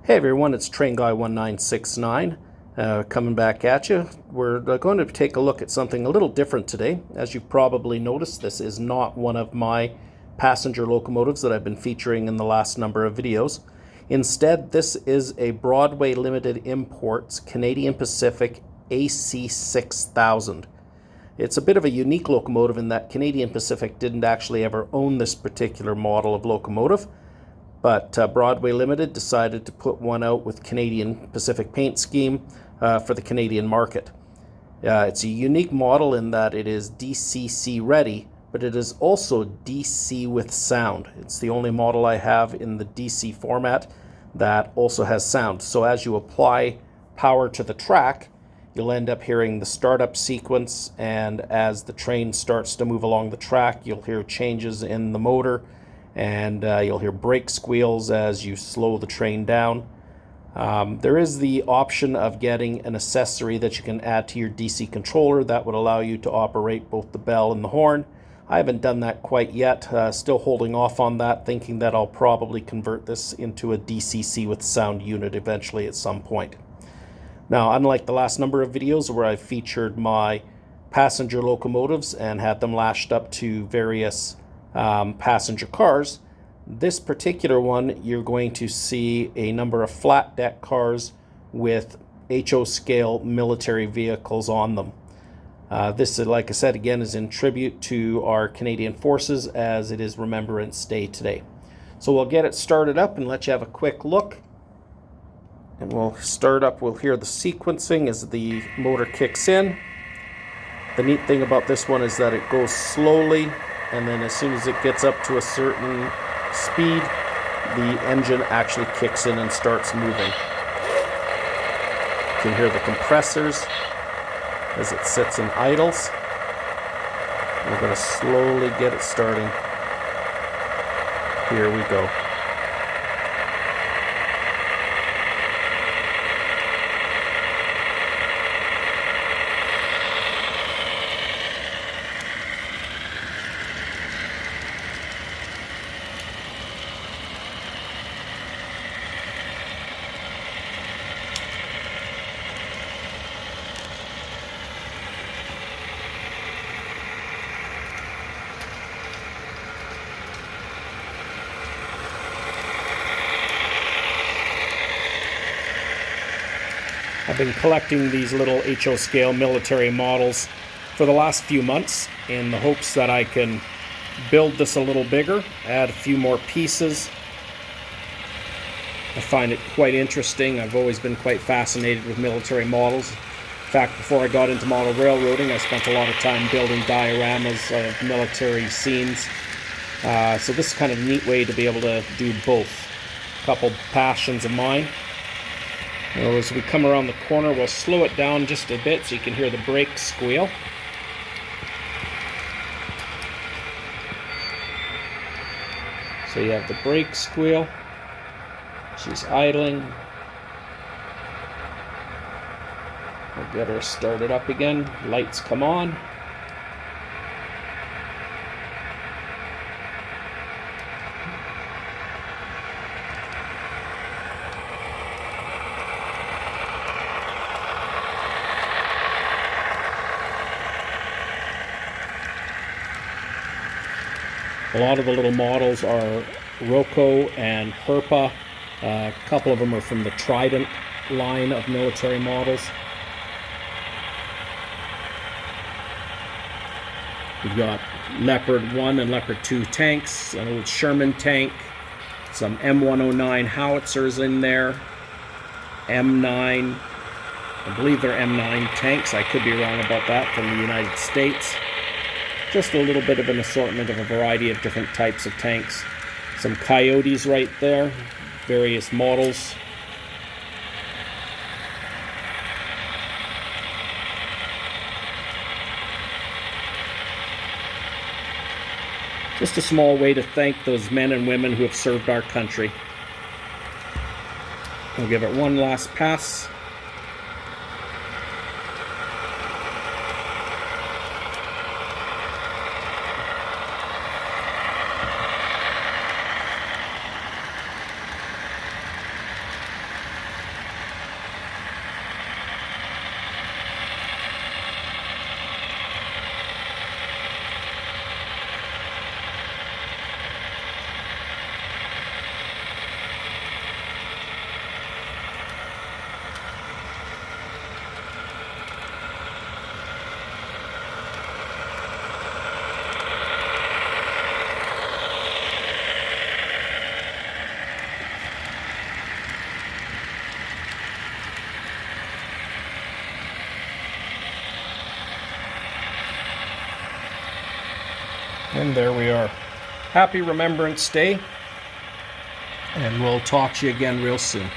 Hey everyone, it's Train Guy 1969 coming back at you. We're going to take a look at something a little different today. As you've probably noticed, this is not one of my passenger locomotives that I've been featuring in the last number of videos. Instead, this is a Broadway Limited Imports Canadian Pacific AC6000. It's a bit of a unique locomotive in that Canadian Pacific didn't actually ever own this particular model of locomotive. But Broadway Limited decided to put one out with Canadian Pacific paint scheme for the Canadian market. It's a unique model in that it is DCC ready, but it is also DC with sound. It's the only model I have in the DC format that also has sound. So as you apply power to the track, you'll end up hearing the startup sequence, and as the train starts to move along the track, you'll hear changes in the motor, and you'll hear brake squeals as you slow the train down. There is the option of getting an accessory that you can add to your DC controller that would allow you to operate both the bell and the horn. I haven't done that quite yet, still holding off on that, thinking that I'll probably convert this into a DCC with sound unit eventually at some point. Now, unlike the last number of videos where I've featured my passenger locomotives and had them lashed up to various passenger cars, this particular one you're going to see a number of flat deck cars with HO scale military vehicles on them. This, like I said, again is in tribute to our Canadian forces, as it is Remembrance Day today. So we'll get it started up and let you have a quick look. And we'll start up, we'll hear the sequencing as the motor kicks in. The neat thing about this one is that it goes slowly, and then as soon as it gets up to a certain speed, the engine actually kicks in and starts moving. You can hear the compressors as it sits and idles. We're going to slowly get it starting. Here we go. I've been collecting these little HO scale military models for the last few months in the hopes that I can build this a little bigger, add a few more pieces. I find it quite interesting. I've always been quite fascinated with military models. In fact, before I got into model railroading, I spent a lot of time building dioramas of military scenes. So this is kind of a neat way to be able to do both. A couple passions of mine. Now, as we come around the corner, we'll slow it down just a bit so you can hear the brake squeal. So you have the brake squeal. She's idling. We'll get her started up again. Lights come on. A lot of the little models are Roco and Herpa. A couple of them are from the Trident line of military models. We've got Leopard 1 and Leopard 2 tanks, an old Sherman tank, some M109 howitzers in there, M9, I believe they're M9 tanks, I could be wrong about that, from the United States. Just a little bit of an assortment of a variety of different types of tanks. Some Coyotes right there, various models. Just a small way to thank those men and women who have served our country. We'll give it one last pass. And there we are. Happy Remembrance Day, and we'll talk to you again real soon.